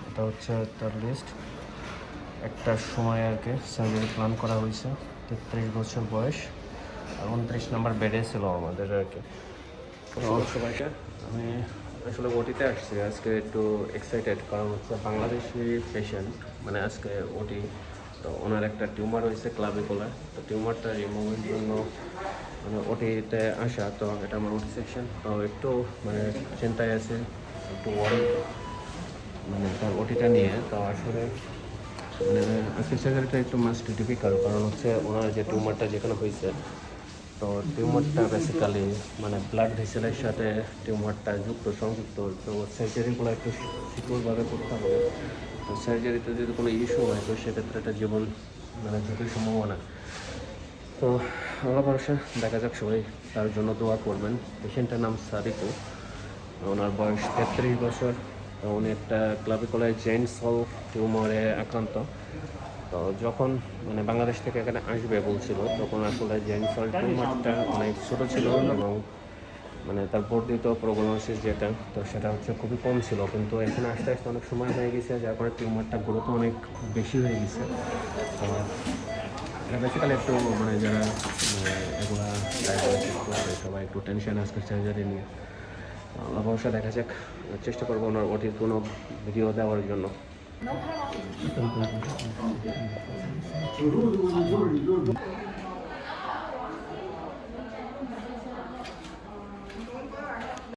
এটা হচ্ছে তার লিস্ট। একটা সময় আর কি সার্জারি প্ল্যান করা হয়েছে। 33 বছর বয়স, 29 নম্বর বেডে ছিল আমাদের আর কি। সবাইকে আমি আসলে ওটিতে আসছি আজকে, একটু এক্সাইটেড, কারণ হচ্ছে বাংলাদেশি পেশেন্ট, মানে আজকে ওটি। তো ওনার একটা টিউমার হয়েছে ক্লাভিকুলার, তো টিউমারটা রিমুভের জন্য মানে ওটিতে আসা। তো এটা আমার ওটি সেকশন, তো একটু মানে চিন্তায় আছে, একটু ওয়ারি মানে তার ওটিটা নিয়ে। তো আসলে মানে আজকে সার্জারিটা একটু মাস্ট ডিফিকাল্ট, কারণ হচ্ছে ওনার যে টিউমারটা যেখানে হয়েছে, তো টিউমারটা বেসিক্যালি মানে ব্লাড ভেসেলের সাথে টিউমারটা সংযুক্ত। তো সার্জারিগুলো একটু সিকিউরভাবে করতে হবে। তো সার্জারিতে যদি কোনো ইস্যু হয়, তো সেক্ষেত্রে একটা জীবন মানে ঝুঁকির সম্ভাবনা। তো আল্লাহ ভরসা, দেখা যাক, সবাই তার জন্য দোয়া করবেন। পেশেন্টের নাম সাদিকু, ওনার বয়স 33 বছর। তো উনি একটা ক্লাভিকুলার জেন্ট সেল টিউমারে আক্রান্ত। তো যখন মানে বাংলাদেশ থেকে এখানে আসবে বলছিল, তখন আসলে জেন্ট সেল টিউমারটা অনেক ছোটো ছিল এবং মানে তার বর্ধিত প্রোগনোসিস যেটা, তো সেটা হচ্ছে খুবই কম ছিল। কিন্তু এখানে আসতে আসতে অনেক সময় হয়ে গেছে, যার ফলে টিউমারটা গ্রোথ অনেক বেশি হয়ে গেছে। তো এটা বেসিক্যালি একটু মানে যারা এগুলা ডায়াগনোসিস করবে সবাই একটু টেনশন আজকে সার্জারি নিয়ে। আল্লাহ ভরসা, দেখা যাক, চেষ্টা করবো ওনার ওটির কোনো ভিডিও দেওয়ার জন্য।